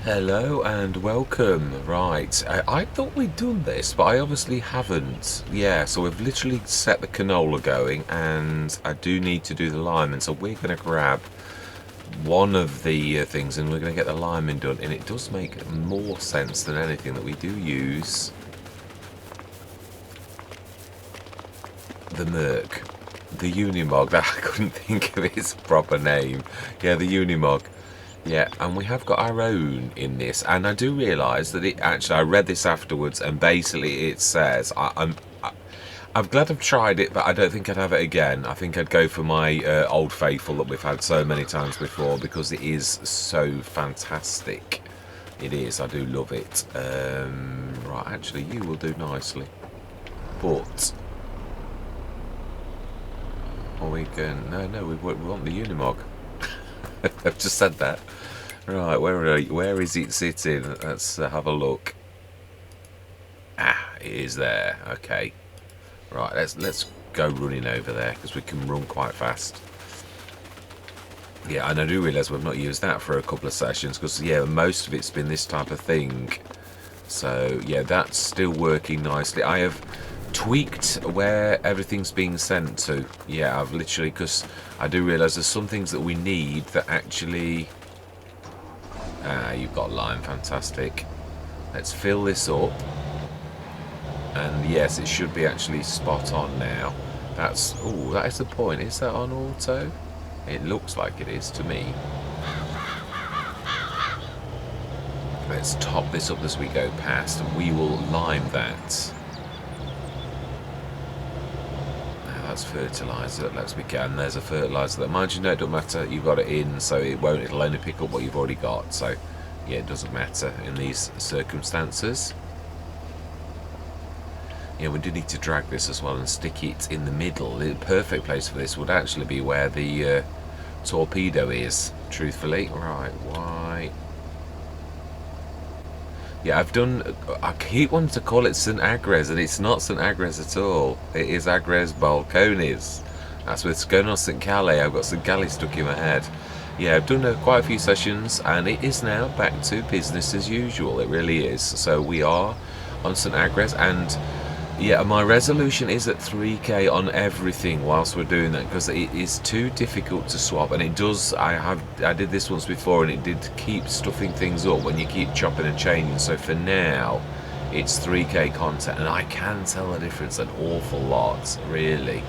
Hello and welcome. Right, I thought we'd done this, but I obviously haven't. Yeah, so we've literally set the canola going, and I do need to do the lime, and so we're going to grab one of the things, and we're going to get the liming done. And it does make more sense than anything that we do use the Merc, the Unimog. That I couldn't think of its proper name. Yeah, the Unimog. Yeah, and we have got our own in this, and I do realise that it actually. I read this afterwards, and basically it says I'm glad I've tried it, but I don't think I'd have it again. I think I'd go for my Old Faithful that we've had so many times before because it is so fantastic. It is. I do love it. Right, actually, you will do nicely, but or we can. No, we want the Unimog. I've just said that. Right, where is it sitting? Let's have a look. Ah, it is there. Okay. Right, let's go running over there because we can run quite fast. Yeah, and I do realise we've not used that for a couple of sessions because yeah, most of it's been this type of thing. So yeah, that's still working nicely. I have tweaked where everything's being sent to. Yeah, I've literally, because I do realise there's some things that we need that actually. Ah, you've got lime, fantastic. Let's fill this up. And yes, it should be actually spot on now. That's, oh, that is the point. Is that on auto? It looks like it is to me. Let's top this up as we go past, and we will lime that. Now that's fertiliser. Let's begin. There's a fertiliser that, mind you, no, it doesn't matter. You've got it in, so it won't. It'll only pick up what you've already got. So yeah, it doesn't matter in these circumstances. Yeah, we do need to drag this as well and stick it in the middle. The perfect place for this would actually be where the torpedo is, truthfully. Right, why? Yeah, I keep wanting to call it St. Agres, and it's not St. Agres at all. It is Agres Balcones. That's with Skonos St. Calais. I've got St. Calais stuck in my head. Yeah, I've done quite a few sessions, and it is now back to business as usual. It really is. So we are on St. Agres, and yeah, my resolution is at 3k on everything whilst we're doing that because it is too difficult to swap, and it does. I did this once before, and it did keep stuffing things up when you keep chopping and changing. So for now, it's 3k content, and I can tell the difference an awful lot, really.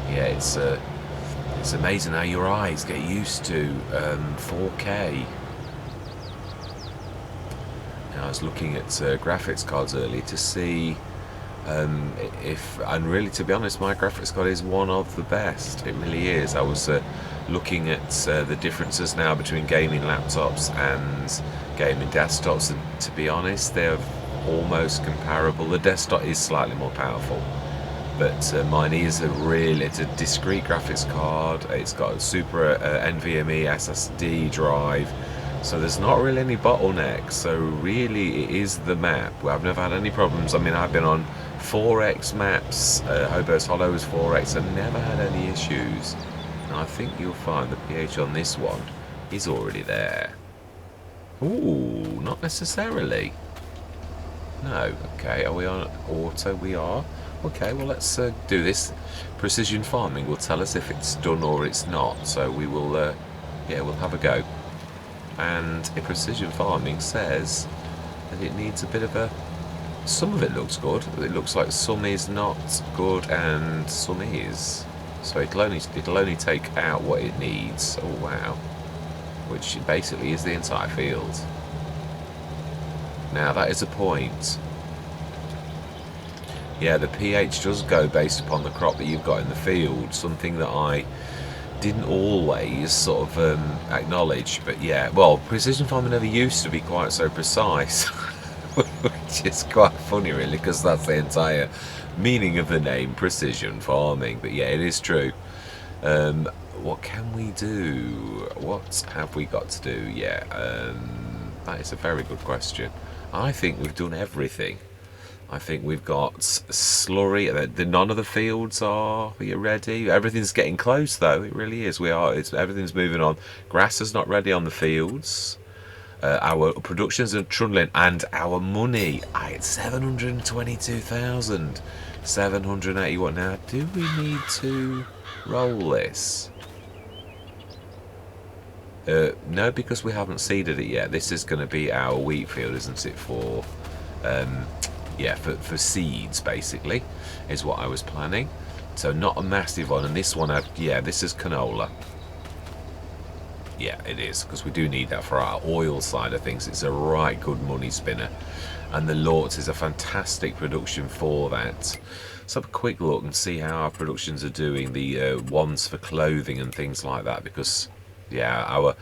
Yeah, it's amazing how your eyes get used to 4k. Now, I was looking at graphics cards earlier to see. And really, to be honest, my graphics card is one of the best. It really is. I was looking at the differences now between gaming laptops and gaming desktops, and to be honest, they're almost comparable. The desktop is slightly more powerful, but mine is it's a discrete graphics card. It's got a super NVMe SSD drive. So there's not really any bottlenecks. So really, it is the map. I've never had any problems. I mean, I've been on 4x maps, Hobo's Hollow is 4x, and never had any issues. And I think you'll find the pH on this one is already there. Ooh, not necessarily. No, okay, are we on auto? We are. Okay, well let's do this. Precision farming will tell us if it's done or it's not. So we will, yeah, we'll have a go. And a precision farming says that it needs a bit of a. Some of it looks good. It looks like some is not good and some is. So it'll only take out what it needs. Oh wow! Which basically is the entire field. Now that is a point. Yeah, the pH does go based upon the crop that you've got in the field. Something that I didn't always sort of acknowledge, but yeah, well, precision farming never used to be quite so precise, which is quite funny really, because that's the entire meaning of the name, precision farming. But yeah, it is true. What can we do? What have we got to do? Yeah, that is a very good question. I think we've done everything. I think we've got slurry. None of the fields are ready. Everything's getting close, though. It really is. Everything's moving on. Grass is not ready on the fields. Our productions are trundling, and our money, it's 722,781. Now, do we need to roll this? No, because we haven't seeded it yet. This is going to be our wheat field, isn't it? For for seeds, basically, is what I was planning. So not a massive one, and this one, this is canola. Yeah, it is, because we do need that for our oil side of things. It's a right good money spinner, and the Lortz is a fantastic production for that. Let's have a quick look and see how our productions are doing, the ones for clothing and things like that, because yeah,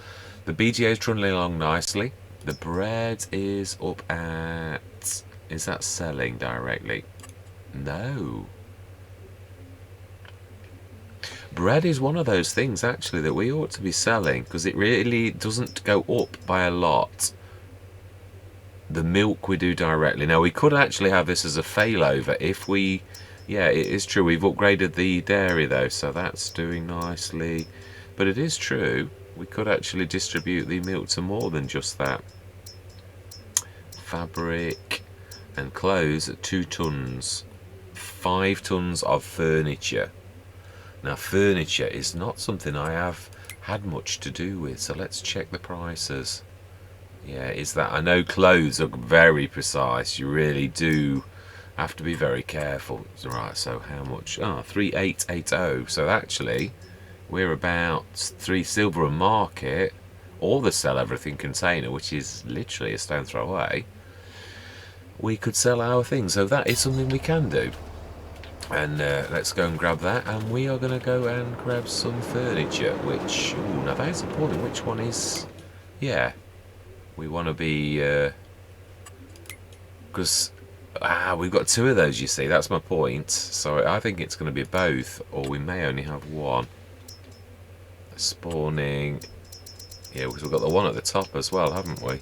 the BGA is trundling along nicely. The bread is up at, is that selling directly? No. Bread is one of those things actually that we ought to be selling, because it really doesn't go up by a lot. The milk we do directly. Now we could actually have this as a failover if we, yeah, it is true, we've upgraded the dairy though, so that's doing nicely. But it is true, we could actually distribute the milk to more than just that. Fabric and clothes at 2 tons. 5 tons of furniture. Now furniture is not something I have had much to do with, so let's check the prices. Yeah, is that, I know clothes are very precise, you really do have to be very careful. Right, so how much? 3880. So actually we're about 3 Silverrun market, or the sell everything container, which is literally a stone throw away. We could sell our things, so that is something we can do. And let's go and grab that, and we are going to go and grab some furniture, which, now that is important. Which one is, yeah, we want to be, because we've got 2 of those, you see, that's my point. So I think it's going to be both, or we may only have one. Spawning, yeah, because we've got the one at the top as well, haven't we?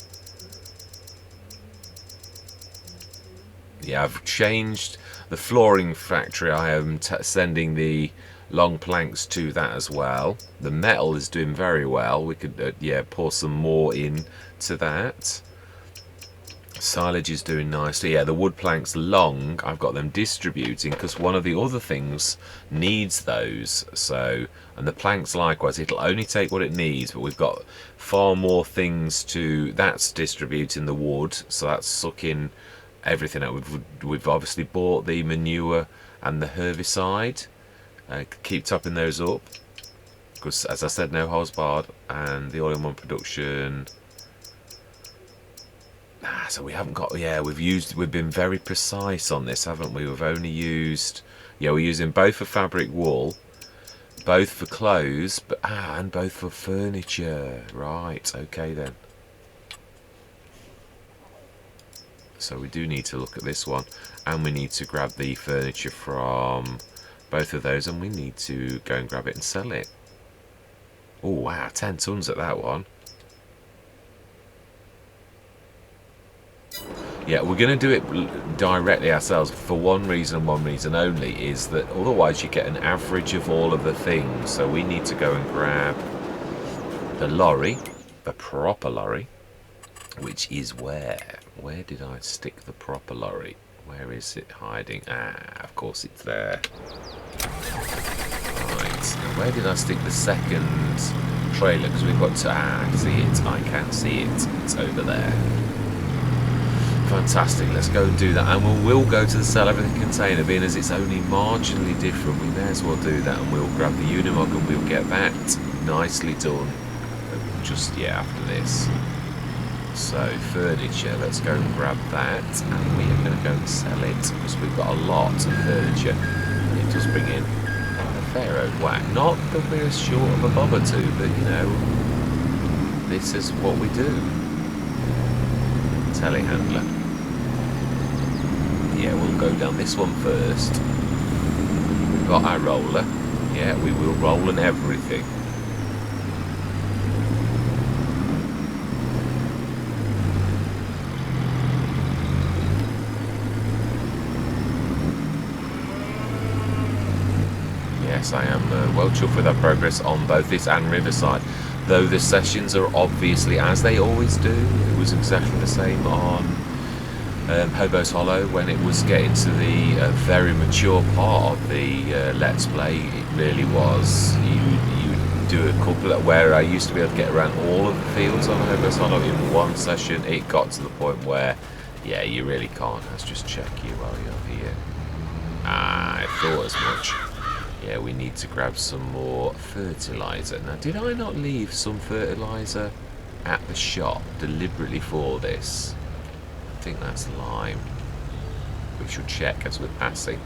Yeah, I've changed the flooring factory. I am sending the long planks to that as well. The metal is doing very well. We could pour some more in to that. Silage is doing nicely. Yeah, the wood planks long, I've got them distributing, because one of the other things needs those. So, and the planks likewise, it'll only take what it needs, but we've got far more things to, that's distributing the wood, so that's sucking everything out. We've obviously bought the manure and the herbicide. Keep topping those up, because as I said, no holes barred. And the oil production, so we haven't got, we've been very precise on this, haven't we? We've only used, we're using both for fabric wool, both for clothes, but and both for furniture. Right, okay then. So we do need to look at this one, and we need to grab the furniture from both of those, and we need to go and grab it and sell it. Oh wow, 10 tons at that one. Yeah, we're going to do it directly ourselves for one reason only, is that otherwise you get an average of all of the things. So we need to go and grab the lorry, the proper lorry, which is where did I stick the proper lorry? Where is it hiding? Of course it's there. Right, and where did I stick the second trailer? Because we've got to, I can see it, it's over there. Fantastic, let's go and do that, and we'll go to the sell everything container, being as it's only marginally different. We may as well do that, and we'll grab the Unimog and we'll get that nicely done just after this. So furniture, let's go and grab that, and we are going to go and sell it, because we've got a lot of furniture, and it does bring in a fair old whack. Not that we're short of a bob or two, but you know, this is what we do. Telehandler. Yeah, we'll go down this one first. We've got our roller. Yeah, we will roll and everything. Yes, I am well chuffed with our progress on both this and Riverside. though the sessions are obviously, as they always do, it was exactly the same on Hobo's Hollow when it was getting to the very mature part of the Let's Play. It really was. You do a couple of, where I used to be able to get around all of the fields on Hobo's Hollow in one session. It got to the point where, yeah, you really can't. Let's just check you while you're here. I thought as much. Yeah, we need to grab some more fertilizer. Now, did I not leave some fertilizer at the shop deliberately for this? I think that's lime. We should check as we're passing.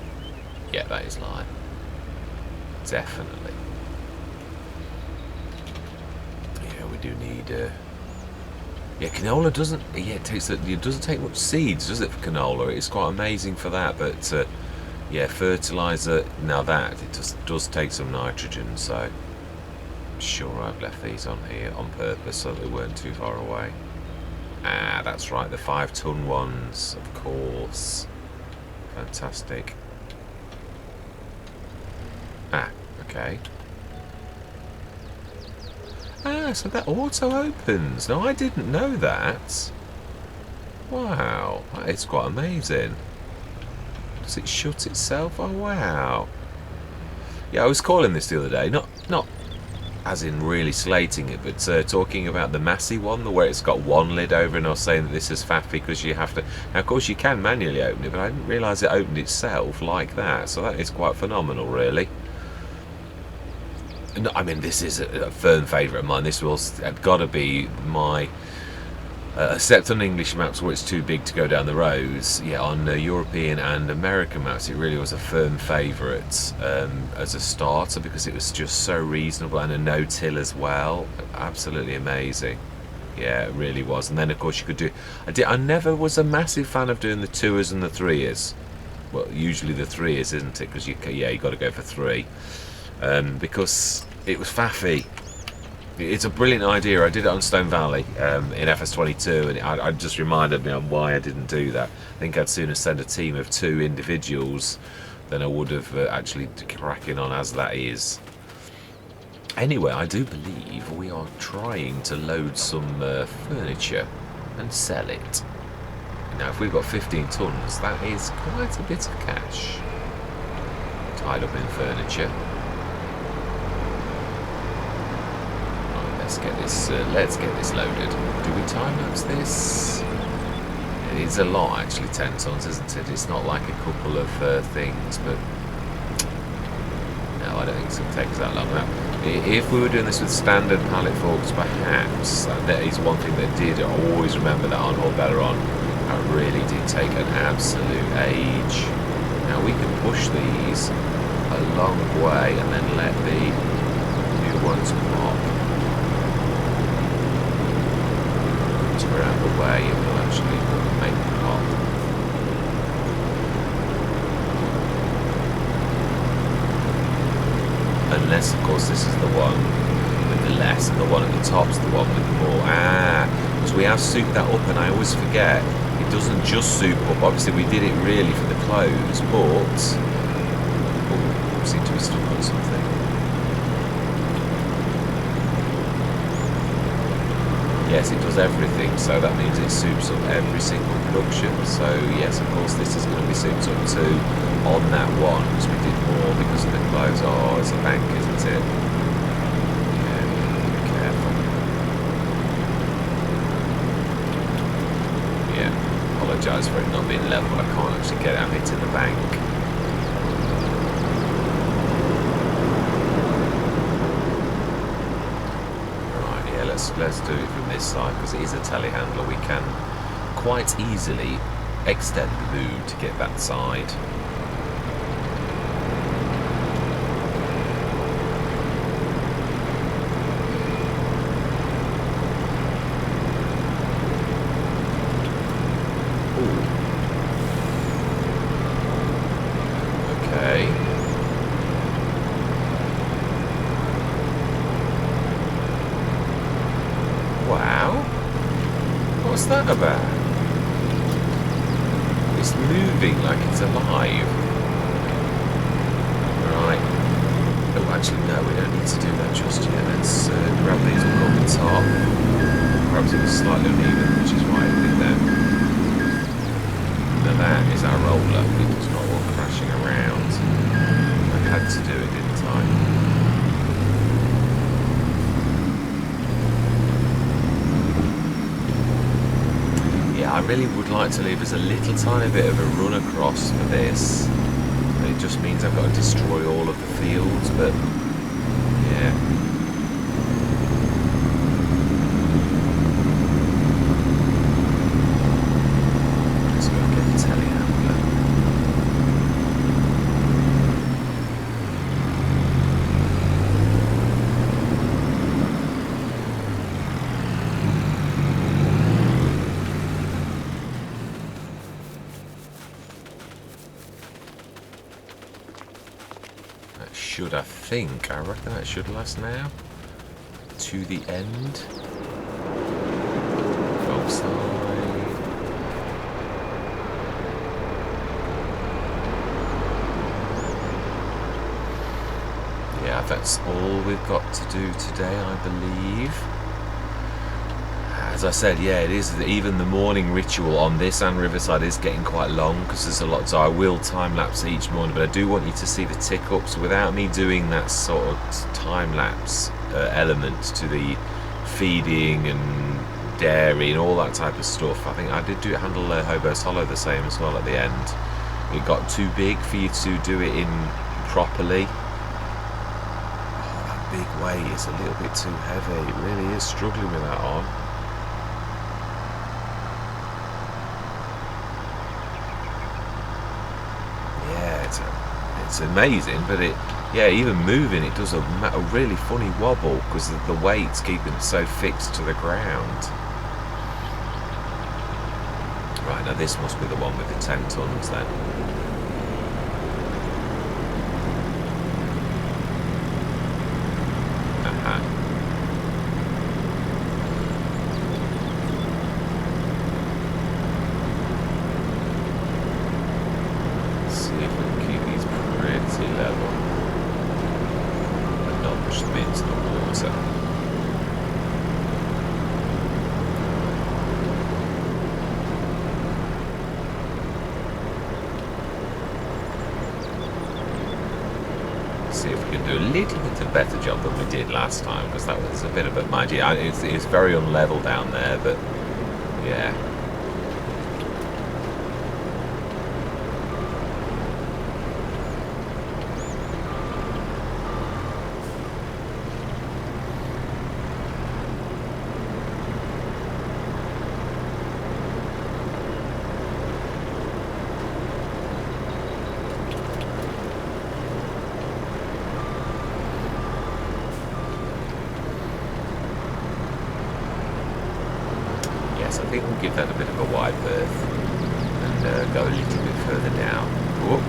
Yeah, that is lime. Definitely. Yeah, we do need. Yeah, canola doesn't. Yeah, it doesn't take much seeds, does it, for canola? It's quite amazing for that, but yeah, fertilizer. Now that it does take some nitrogen, so I'm sure I've left these on here on purpose so that they weren't too far away. Ah, that's right, the 5-ton ones, of course. Fantastic. Ah, okay. Ah, so that auto opens. No, I didn't know that. Wow, that is quite amazing. Does it shut itself? Oh, wow. Yeah, I was calling this the other day. Not as in really slating it, but talking about the Massey one, the where it's got one lid over, and I was saying that this is faffy because you have to. Now, of course, you can manually open it, but I didn't realise it opened itself like that. So that is quite phenomenal, really. No, I mean, this is a firm favourite of mine. This will got to be my. Except on English maps where it's too big to go down the roads, yeah, on European and American maps it really was a firm favourite as a starter because it was just so reasonable, and a no-till as well. Absolutely amazing. Yeah, it really was. And then of course you could do. I never was a massive fan of doing the 2s and the 3s. Well, usually the 3s, isn't it? Because you got to go for 3 because it was faffy. It's a brilliant idea. I did it on Stone Valley in FS22, and I just reminded me on why I didn't do that. I think I'd sooner send a team of 2 individuals than I would have actually cracking on as that is. Anyway, I do believe we are trying to load some furniture and sell it. Now, if we've got 15 tons, that is quite a bit of cash tied up in furniture. Let's get this loaded. Do we time-lapse this? It's a lot, actually, 10 tons, isn't it? It's not like a couple of things, but no, I don't think it's going to take us that long. Now, if we were doing this with standard pallet forks, perhaps, that is one thing that did always remember that on Orbelleron, that really did take an absolute age. Now, we can push these a long way and then let the new ones pop. Around the way, it will actually make them pop. Unless, of course, this is the one with the less, and the one at the top's the one with the more. Because we have souped that up, and I always forget, it doesn't just soup up. Obviously, we did it really for the clothes, but oh, seem to be stuck on something. Yes, it does everything, so that means it soups up every single production. So yes, of course, this is going to be souped up too on that one, because we did more because of the clothes. Oh, it's a bank, isn't it? Yeah, be careful. Yeah, apologise for it not being level, but I can't actually get out into the bank. Let's do it from this side, because it is a telehandler. We can quite easily extend the boom to get that side. Ooh. Okay. Wow, what's that about? It's moving like it's alive. Right. Oh, Actually, no, we don't need to do that just yet. Let's grab these up on the top. Perhaps it was slightly uneven, which is why I did that. Now that is our roller. It does not want crashing around. I had to do it, didn't I? Yeah, I really would like to leave us a little tiny bit of a run across for this. It just means I've got to destroy all of the fields, but yeah. Let's go and get the telehandler. Should, I reckon that should last now to the end. Wrong side. Yeah, that's all we've got to do today, I believe. As I said, yeah, it is. Even the morning ritual on this and Riverside is getting quite long because there's a lot. So I will time lapse each morning, but I do want you to see the tick ups without me doing that sort of time lapse element to the feeding and dairy and all that type of stuff. I think I did handle Hobo's Hollow the same as well at the end. It got too big for you to do it in properly. Oh, that big weight is a little bit too heavy. It really is struggling with that on. It's amazing, but even moving it does a really funny wobble because the weight's keeping it so fixed to the ground. Right, now this must be the one with the 10 tons then. See if we can do a little bit of better job than we did last time, because that was a bit of a magic. It's very unlevel down there, but yeah. I think we'll give that a bit of a wide berth and go a little bit further down. Whoop.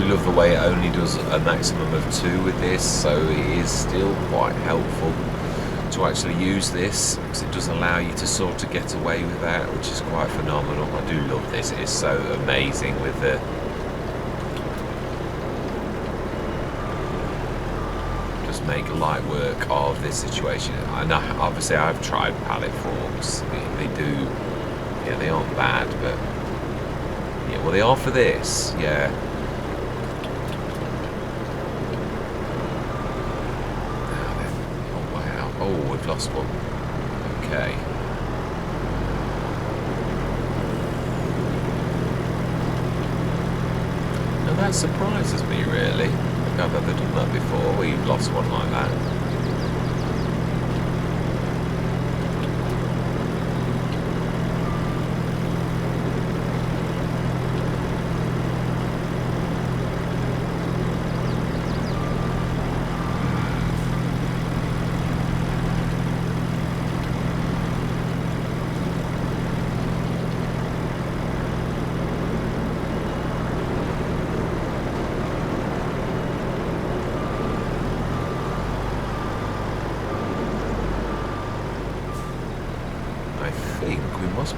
Love the way it only does a maximum of 2 with this, so it is still quite helpful to actually use this because it does allow you to sort of get away with that, which is quite phenomenal. I do love this. It is so amazing with the just make light work of this situation. And obviously I've tried pallet forks. They do, yeah, they aren't bad, but yeah, well, they are for this, yeah. Oh, we've lost one. Okay. Now that surprises me, really. I've never done that before, where you've lost one like that.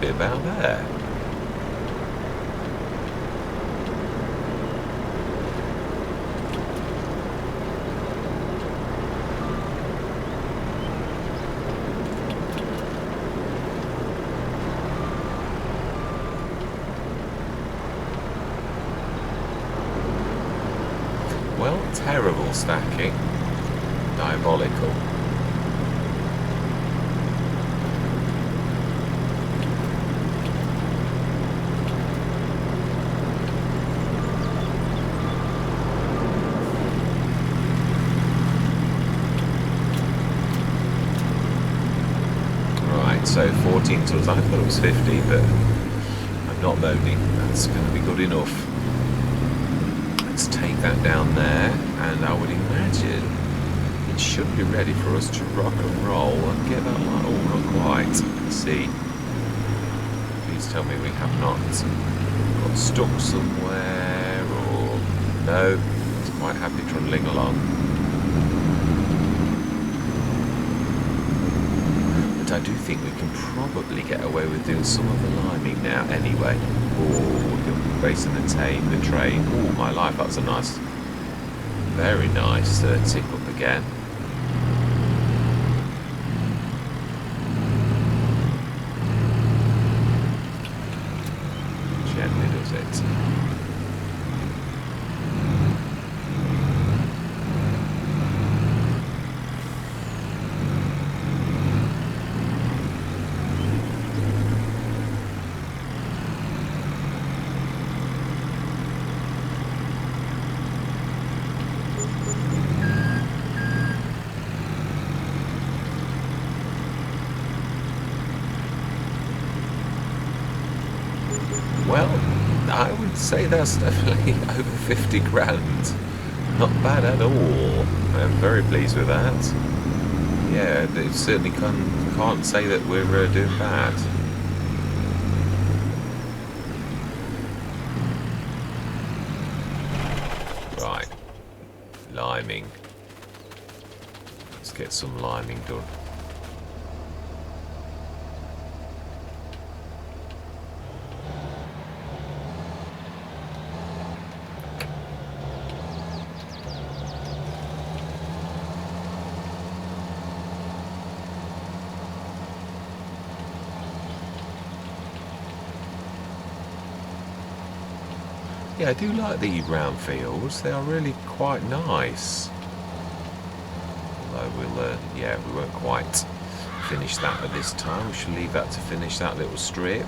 be about there? Well, terrible stacking. Diabolical. Right, so 14 tons. I thought it was 50, but I'm not moaning. That's going to be good enough. Let's take that down there, and I would imagine it should be ready for us to rock and roll and get that light. Oh, not quite. Let's see. Please tell me we have not got stuck somewhere, or no. It's quite happy trundling along. But I do think we can probably get away with doing some of the liming now anyway. Oh, racing the train. Oh, my life, that's a nice, very nice tick up again. Gently does it. Well, I would say that's definitely over 50 grand. Not bad at all. I'm very pleased with that. Yeah, it certainly can't say that we're doing bad. Right. Liming. Let's get some liming done. Yeah, I do like the round fields. They are really quite nice. Although we'll, yeah, we won't quite finish that at this time. We should leave that to finish that little strip.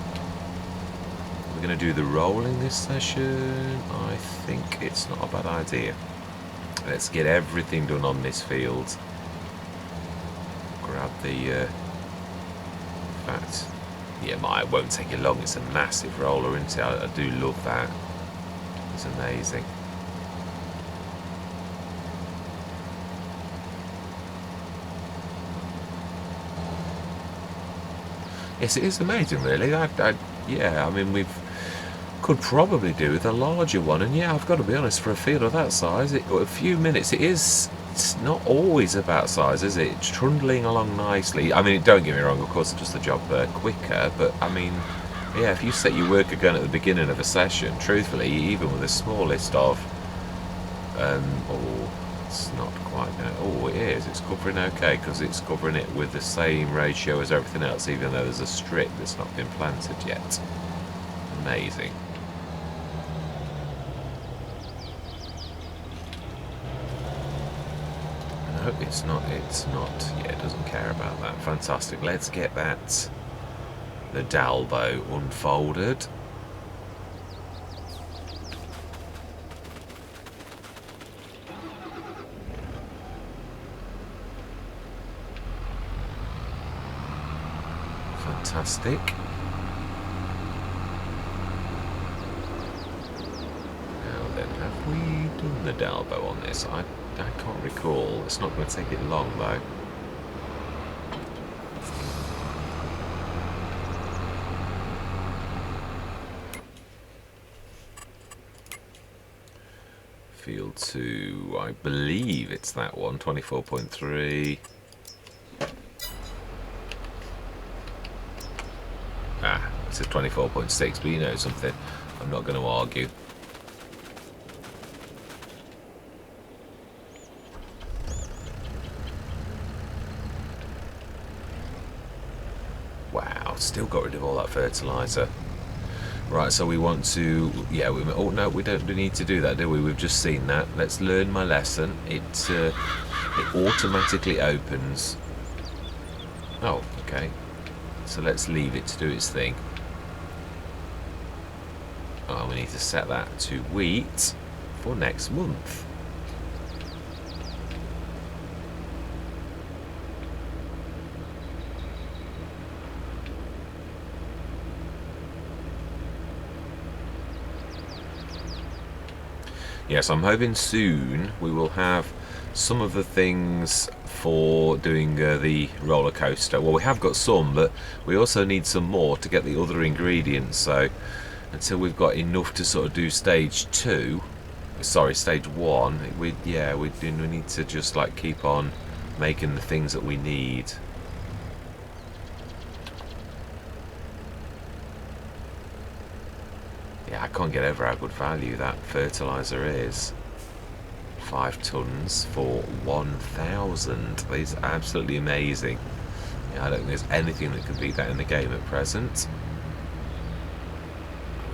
We're going to do the rolling this session. I think it's not a bad idea. Let's get everything done on this field. Grab the fact. Yeah, it won't take you long. It's a massive roller, isn't it? I do love that. It's amazing. Yes, it is amazing, really. Yeah, I mean, could probably do with a larger one, and yeah, I've got to be honest, for a field of that size, a few minutes, it's not always about size, is it? It's trundling along nicely. I mean, don't get me wrong, of course, it does the job quicker, but I mean, yeah, if you set your work again at the beginning of a session, truthfully, even with the smallest of, oh, it's not quite, oh, it is, it's covering okay, because it's covering it with the same ratio as everything else, even though there's a strip that's not been planted yet. Amazing. No, it's not, yeah, it doesn't care about that. Fantastic, let's get that, the Dalbo unfolded. Fantastic. Now then, have we done the Dalbo on this? I can't recall. It's not going to take it long though. Field 2, I believe it's that one, 24.3. says 24.6, but you know something, I'm not going to argue. Wow, still got rid of all that fertilizer. Right, so we want to, yeah, oh no, we don't need to do that, do we? We've just seen that. Let's learn my lesson. It automatically opens. Oh, okay. So let's leave it to do its thing. Oh, we need to set that to wheat for next month. Yes, I'm hoping soon we will have some of the things for doing the roller coaster. Well, we have got some, but we also need some more to get the other ingredients. So until we've got enough to sort of do stage 2, sorry, stage 1, we need to just like keep on making the things that we need. Yeah, I can't get over how good value that fertilizer is. 5 tons for 1,000. That is absolutely amazing. Yeah, I don't think there's anything that could beat that in the game at present.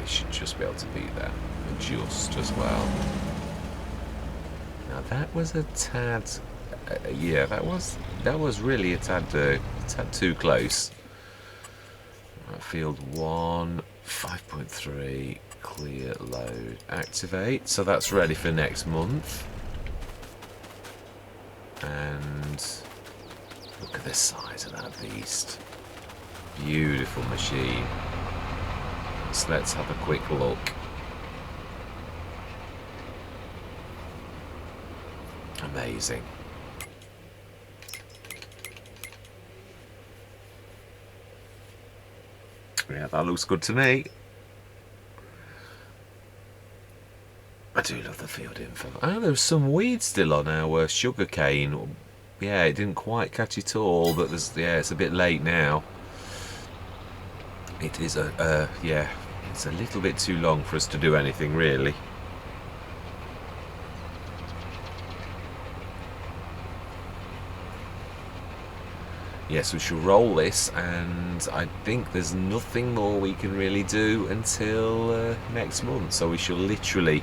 We should just be able to beat that, just as well. Now that was a tad, yeah, that was really a tad too close. Field 1, 5.3, clear load, activate. So that's ready for next month. And look at the size of that beast. Beautiful machine. So let's have a quick look. Amazing. Yeah, that looks good to me. I do love the field info. Oh, there's some weeds still on our sugar cane. Yeah, it didn't quite catch it all, but there's, yeah, it's a bit late now. It is yeah, it's a little bit too long for us to do anything really. Yes, we shall roll this, and I think there's nothing more we can really do until next month. So we shall literally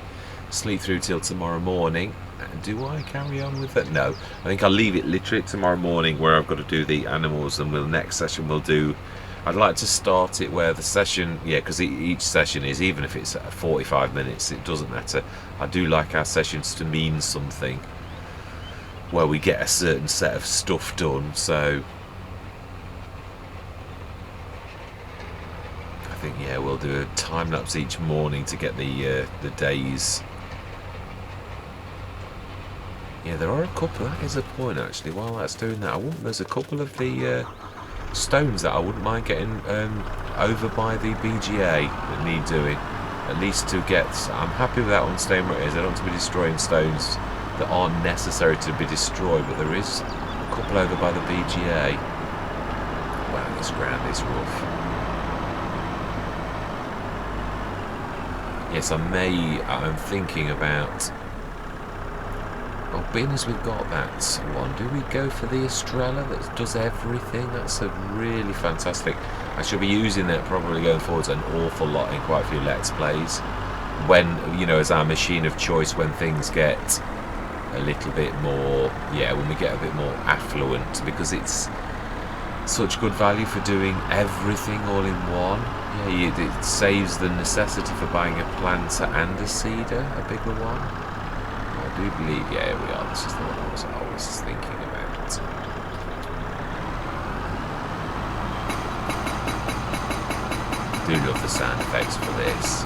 sleep through till tomorrow morning. Do I carry on with it? No, I think I'll leave it literally tomorrow morning where I've got to do the animals, and next session we'll do. I'd like to start it where the session, yeah, because each session is, even if it's 45 minutes, it doesn't matter. I do like our sessions to mean something, where we get a certain set of stuff done. So I think, yeah, we'll do a time lapse each morning to get the days. Yeah, there are a couple. That is a point actually. While that's doing that, there's a couple of the stones that I wouldn't mind getting over by the BGA that need doing. At least to get. I'm happy with that one staying where it is. I don't want to be destroying stones that aren't necessary to be destroyed, but there is a couple over by the BGA. Wow, this ground is rough. Yes, I'm thinking about, well, being as we've got that one, do we go for the Estrella that does everything? That's a really fantastic. I shall be using that probably going forwards an awful lot in quite a few Let's Plays. When, you know, as our machine of choice when things get a little bit more, yeah, when we get a bit more affluent, because it's such good value for doing everything all in one. Yeah, it saves the necessity for buying a planter and a seeder, a bigger one. I do believe, yeah, here we are. This is the one I was always thinking about. I do love the sound effects for this.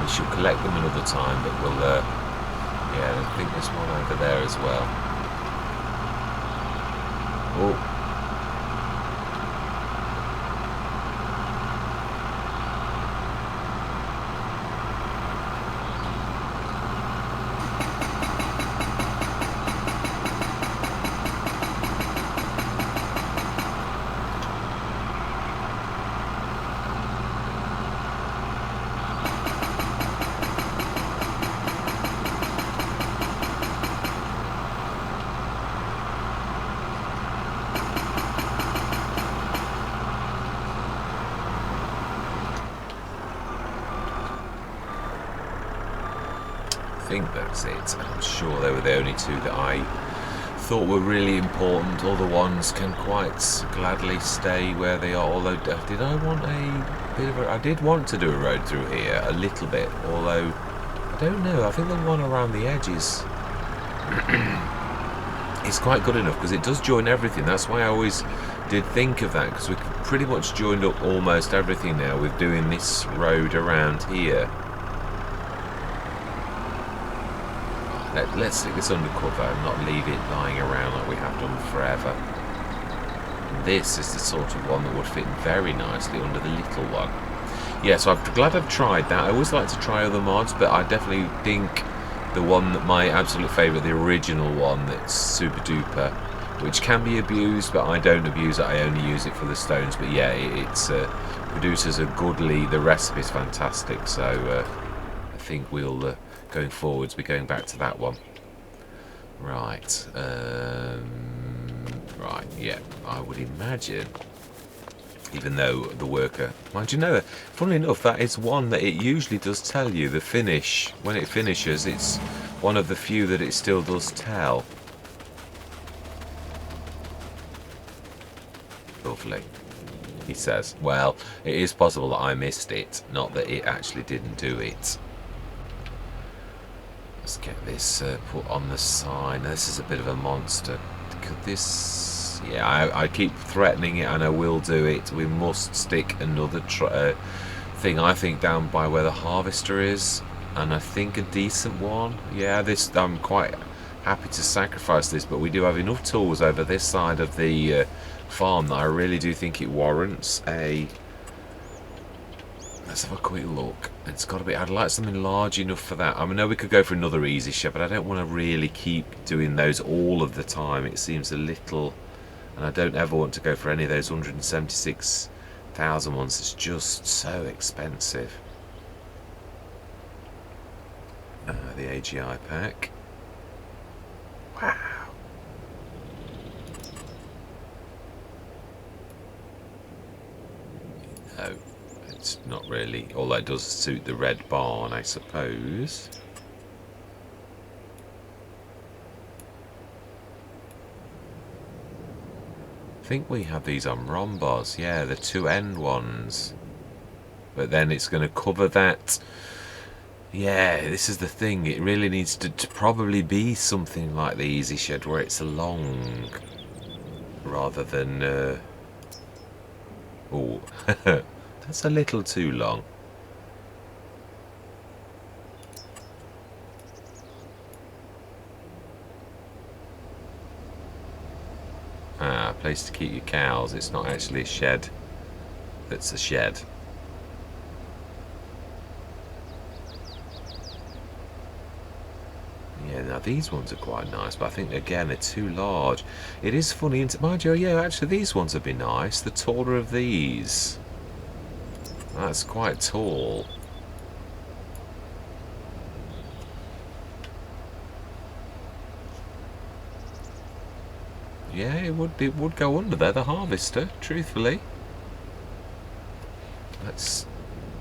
she'll collect them another time, but we'll, yeah, I think there's one over there as well. Oh. I think that's it. I'm sure they were the only two that I thought were really important. Other ones can quite gladly stay where they are. Although, did I want a bit of a... I did want to do a road through here, a little bit. Although, I don't know. I think the one around the edges is quite good enough because it does join everything. That's why I always did think of that, because we've pretty much joined up almost everything now with doing this road around here. Let's stick this under cover and not leave it lying around like we have done forever. This is the sort of one that would fit very nicely under the little one. Yeah, so I'm glad I've tried that. I always like to try other mods, but I definitely think the one that my absolute favourite, the original one that's super duper, which can be abused, but I don't abuse it. I only use it for the stones. But yeah, it's produces a goodly. The recipe's fantastic. So I think we'll. Going forwards, we're going back to that one. Right. Right, yeah. I would imagine, even though the worker... Mind you know, funnily enough, that is one that it usually does tell you the finish. When it finishes, it's one of the few that it still does tell. Lovely. He says, well, it is possible that I missed it, not that it actually didn't do it. Let's get this put on the sign. This is a bit of a monster. Could this... Yeah, I keep threatening it and I will do it. We must stick another thing, I think, down by where the harvester is. And I think a decent one. Yeah, this I'm quite happy to sacrifice this, but we do have enough tools over this side of the farm that I really do think it warrants a... Let's have a quick look. It's got to be... I'd like something large enough for that. I know we could go for another easy shed, but I don't want to really keep doing those all of the time. It seems a little... And I don't ever want to go for any of those 176,000 ones. It's just so expensive. The AGI pack. Wow. No. It's not really, although it does suit the red barn, I suppose. I think we have these on rhombos, yeah, the two end ones. But then it's going to cover that. Yeah, this is the thing, it really needs to probably be something like the Easy Shed where it's long, rather than... Oh. That's a little too long. Ah, a place to keep your cows. It's not actually a shed. It's a shed. Yeah, now these ones are quite nice, but I think, again, they're too large. It is funny, mind you, yeah, actually these ones would be nice. The taller of these. That's quite tall. Yeah, it would go under there, the harvester, truthfully. Let's...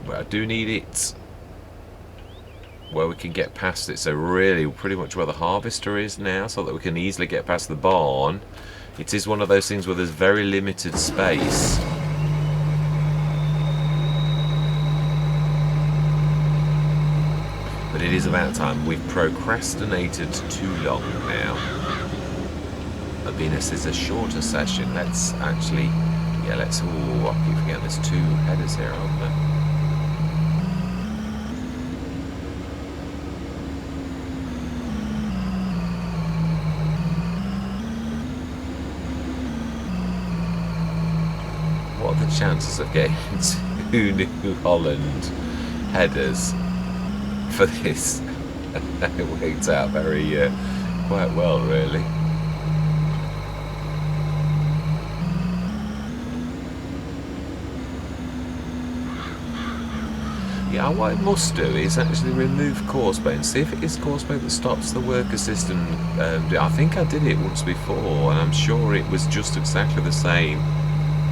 Well, I do need it where we can get past it. So really, pretty much where the harvester is now, so that we can easily get past the barn. It is one of those things where there's very limited space. But it is about time. We've procrastinated too long now. Venus is a shorter session. Let's actually... Yeah, let's... Ooh, I keep forgetting there's two headers here, aren't there? chances of getting 2 New Holland headers for this. It worked out very quite well, really. Yeah, what I must do is actually remove course paint, see if it is course paint that stops the worker system. I think I did it once before, and I'm sure it was just exactly the same,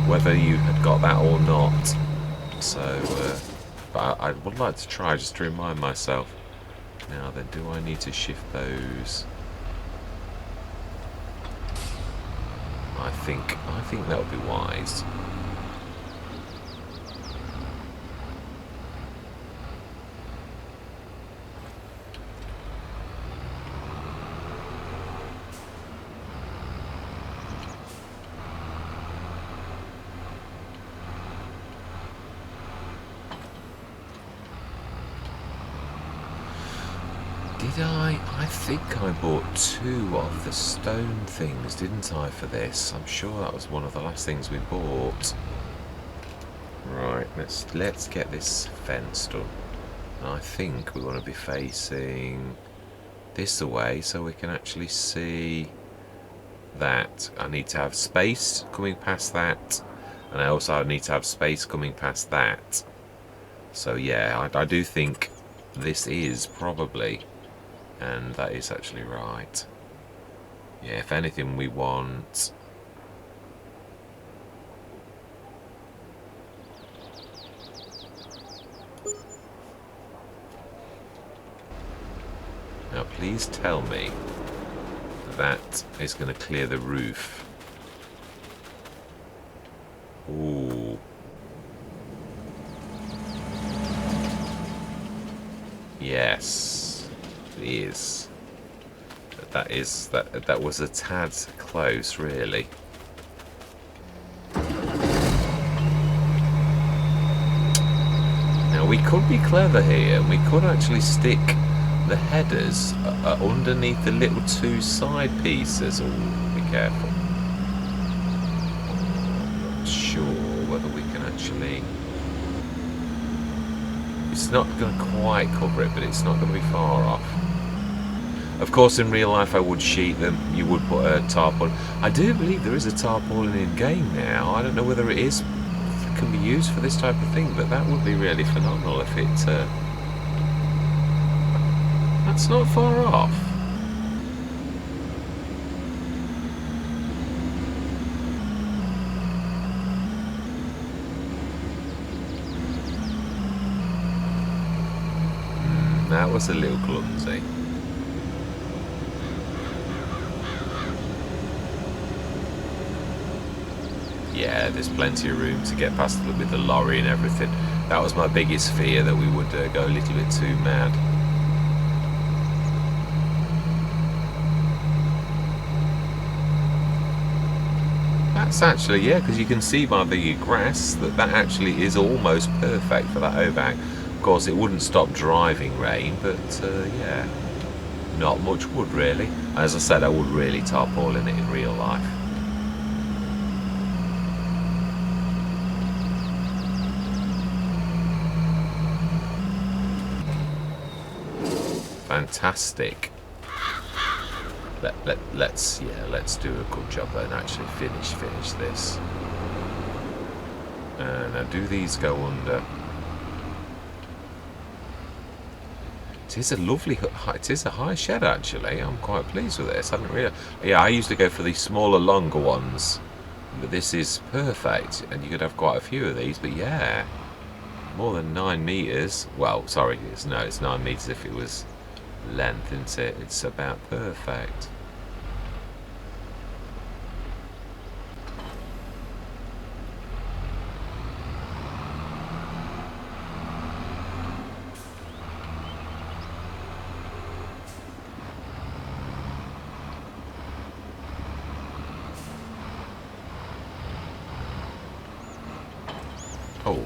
whether you had got that or not. So, but I would like to try just to remind myself. Now then, do I need to shift those? I think that would be wise. I think I bought 2 of the stone things, didn't I, for this? I'm sure that was one of the last things we bought. Right, let's get this fence done. And I think we want to be facing this away so we can actually see that. I need to have space coming past that, and I also need to have space coming past that. So yeah, I do think this is probably, and that is actually right. Yeah, if anything we want... Now please tell me that is going to clear the roof. Ooh. Yes, it is. That was a tad close, really. Now we could be clever here. We could actually stick the headers underneath the little 2 side pieces. Oh, be careful. I'm not sure whether we can actually... It's not going to quite cover it, but it's not going to be far off. Of course, in real life I would sheet them. You would put a tarpaulin. I do believe there is a tarpaulin in game now. I don't know whether it can be used for this type of thing, but that would be really phenomenal if it... That's not far off. That was a little clumsy. Yeah, there's plenty of room to get past with the lorry and everything. That was my biggest fear, that we would go a little bit too mad. That's actually, yeah, because you can see by the grass that actually is almost perfect for that overhang. Of course, it wouldn't stop driving rain, but yeah, not much would really. As I said, I would really tarpaulin it in real life. Fantastic. Let's do a good job and actually finish this. Now, do these go under? It is a lovely, it is a high shed actually. I'm quite pleased with this. I didn't really. Yeah, I used to go for these smaller, longer ones, but this is perfect, and you could have quite a few of these. But yeah, more than 9 meters. Well, sorry, it's 9 meters if it was length, isn't it? It's about perfect. Oh,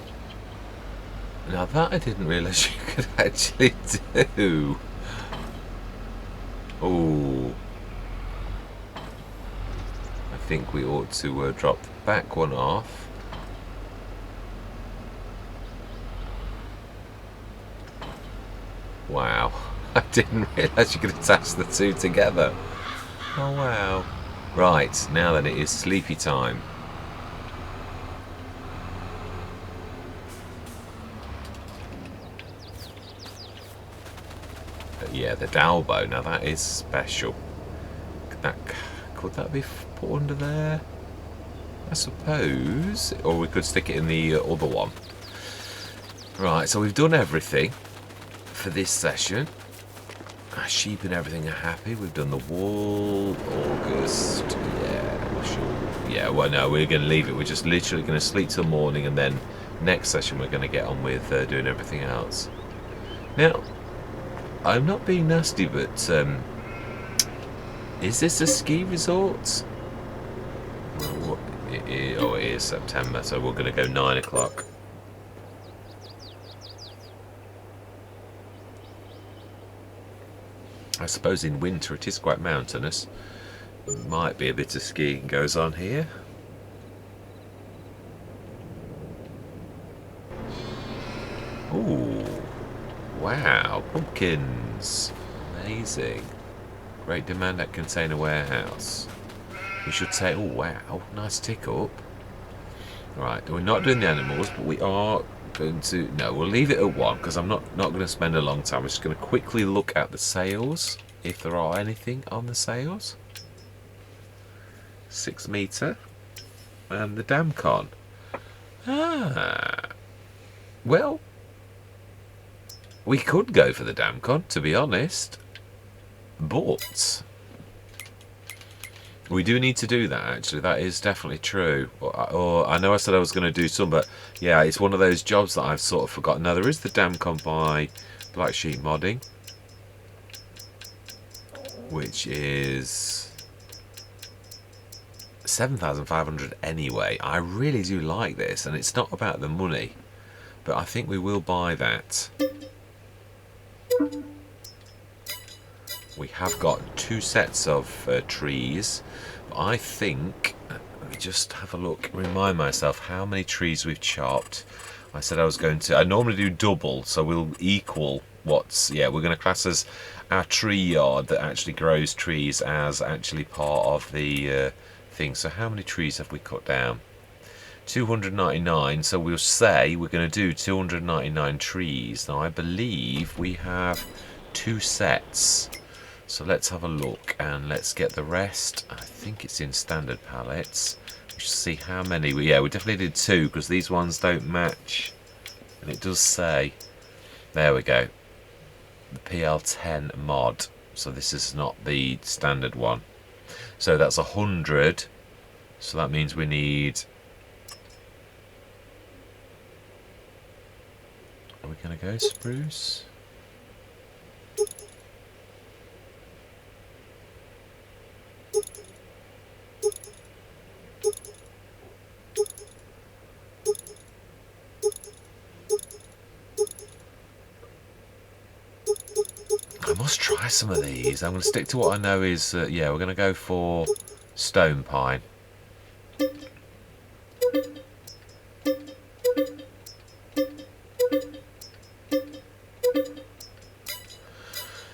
now that I didn't realise you could actually do. Oh, I think we ought to drop the back one off Wow. I didn't realise you could attach the two together. Oh wow. Right, now then it is sleepy time. But yeah, the Dalbo, now that is special. Could that be put under there? I suppose. Or we could stick it in the other one. Right, so we've done everything for this session. Our sheep and everything are happy. We've done the wall, August. Yeah, well, no, we're going to leave it. We're just literally going to sleep till morning, and then next session we're going to get on with doing everything else. Now, I'm not being nasty, but is this a ski resort? Well, it is September, so we're going to go 9 o'clock. I suppose in winter it is quite mountainous. Might be a bit of skiing goes on here. Ooh, wow, pumpkins. Amazing. Great demand at container warehouse. We should say, oh wow, nice tick up. Right, we're not doing the animals, but we are going to, no, we'll leave it at 1 because I'm not going to spend a long time. I'm just going to quickly look at the sales, if there are anything on the sales. 6 metre and the Damcon. Well, we could go for the Damcon, to be honest, but we do need to do that, actually. That is definitely true. Or I know I said I was going to do some, but yeah, it's one of those jobs that I've sort of forgotten. Now, there is the Damcon by Black Sheep Modding, which is 7,500 anyway. I really do like this, and it's not about the money, but I think we will buy that. We have got 2 sets of trees. I think, let me just have a look, remind myself how many trees we've chopped. I said I was going to, I normally do double, so we'll equal what's, yeah, we're going to class as our tree yard that actually grows trees as actually part of the thing. So how many trees have we cut down? 299, so we'll say we're going to do 299 trees. Now I believe we have 2 sets. So let's have a look and let's get the rest. I think it's in standard pallets. We should see how many. Yeah, we definitely did 2 because these ones don't match. And it does say, there we go, the PL10 mod. So this is not the standard one. So that's 100. So that means we need, are we going to go spruce? I must try some of these. I'm going to stick to what I know is, yeah, we're going to go for stone pine.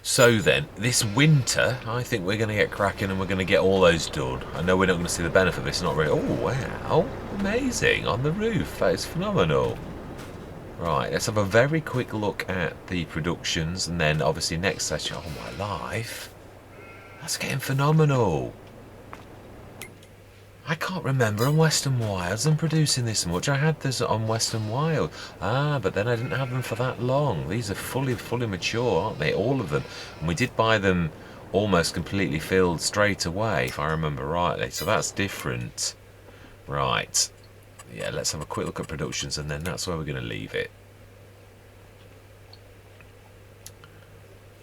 So then, this winter, I think we're going to get cracking and we're going to get all those done. I know we're not going to see the benefit of this, not really. Oh, wow, amazing, on the roof, that is phenomenal. Right, let's have a very quick look at the productions, and then obviously next session, oh my life, that's getting phenomenal. I can't remember on Western Wilds them producing this much. I had this on Western Wild. But then I didn't have them for that long. These are fully mature, aren't they? All of them. And we did buy them almost completely filled straight away, if I remember rightly. So that's different. Right. Yeah, let's have a quick look at productions, and then that's where we're going to leave it.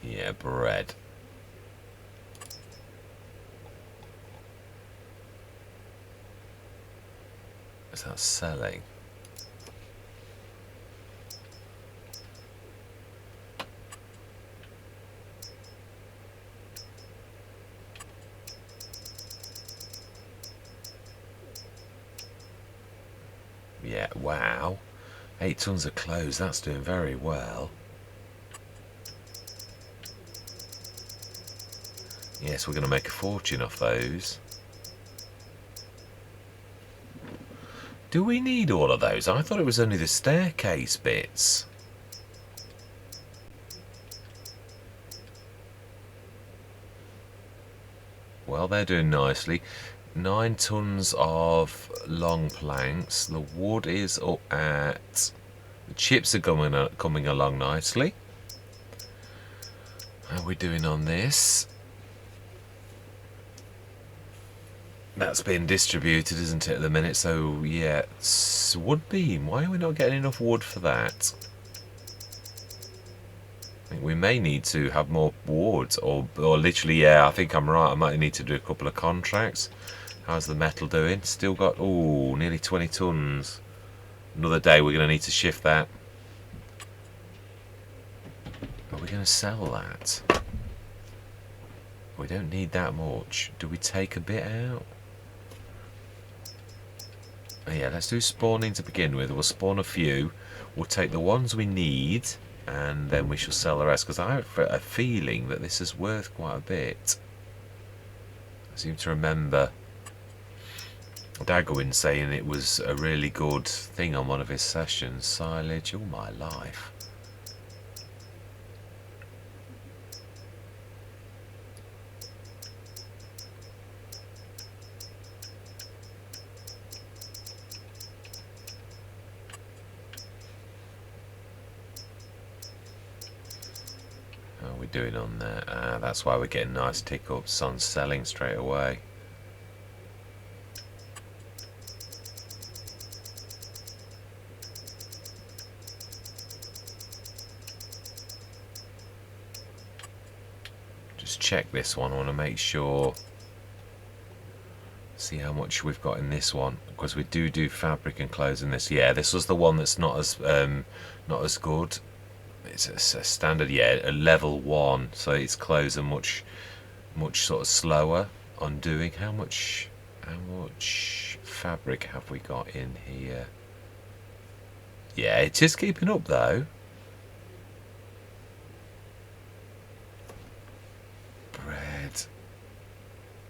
Yeah, bread. Is that selling? Yeah, wow. 8 tons of clothes, that's doing very well. Yes, we're going to make a fortune off those. Do we need all of those? I thought it was only the staircase bits. Well, they're doing nicely. 9 tons of long planks. The wood is up at... The chips are coming along nicely. How are we doing on this? That's been distributed, isn't it, at the minute? So, yeah, it's wood beam. Why are we not getting enough wood for that? I think we may need to have more wood, or literally, yeah, I think I'm right. I might need to do a couple of contracts. How's the metal doing? Still got, oh, nearly 20 tons. Another day we're going to need to shift that. Are we going to sell that? We don't need that much. Do we take a bit out? Oh, yeah, let's do spawning to begin with. We'll spawn a few. We'll take the ones we need, and then we shall sell the rest, because I have a feeling that this is worth quite a bit. I seem to remember Dagwin saying it was a really good thing on one of his sessions. Silage, all my life. How are we doing on that? That's why we're getting nice tick ups on selling straight away. Check this one. I want to make sure, see how much we've got in this one, because we do fabric and clothes in this. Yeah, this was the one that's not as good. It's a standard, yeah, a level 1, so its clothes are much sort of slower on doing. How much fabric have we got in here? Yeah, it is keeping up though.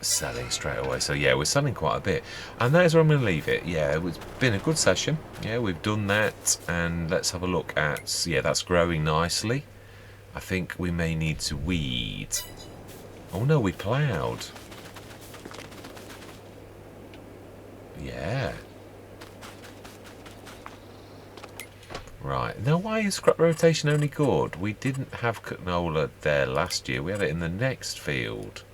Selling straight away. So yeah, we're selling quite a bit, and that is where I'm going to leave it. Yeah, it's been a good session. Yeah, we've done that, and let's have a look at, yeah, that's growing nicely. I think we may need to weed. Oh no, we ploughed. Yeah. Right, now why is crop rotation only good? We didn't have canola there last year. We had it in the next field.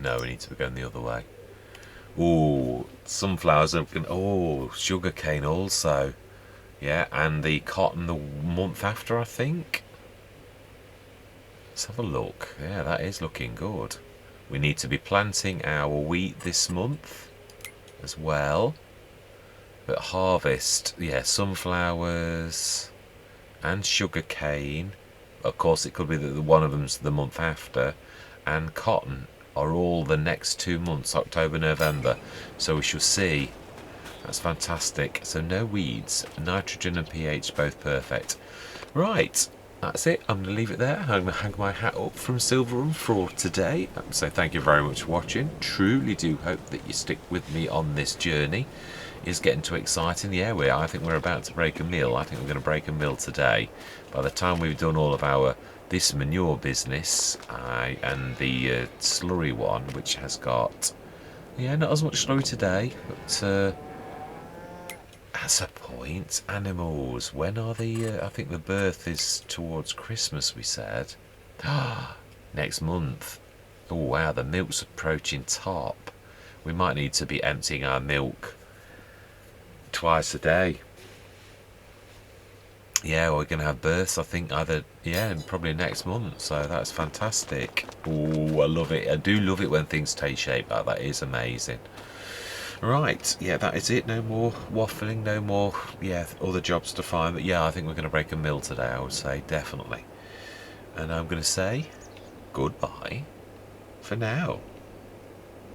No, we need to be going the other way. Ooh, sunflowers are going. Oh, sugarcane also. Yeah, and the cotton the month after, I think. Let's have a look. Yeah, that is looking good. We need to be planting our wheat this month as well. But harvest, yeah, sunflowers and sugarcane. Of course, it could be that one of them's the month after, and cotton are all the next 2 months, October, November. So we shall see. That's fantastic. So no weeds, nitrogen and pH both perfect. Right, that's it. I'm going to leave it there. I'm going to hang my hat up from Silverrun for today. So thank you very much for watching. Truly do hope that you stick with me on this journey. It's getting too exciting. Yeah, we are. I think we're about to break a mill. I think we're going to break a mill today. By the time we've done all of our this manure business and the slurry one, which has got, yeah, not as much slurry today, but that's a point. Animals, when are the I think the birth is towards Christmas, we said. Next month. Oh wow, the milk's approaching top. We might need to be emptying our milk twice a day. Yeah, we're going to have births, I think, either, yeah, probably next month. So that's fantastic. Oh, I love it. I do love it when things take shape like that. It is amazing. Right, yeah, that is it. No more waffling, no more, yeah, other jobs to find. But yeah, I think we're going to break a mill today, I would say, definitely. And I'm going to say goodbye for now.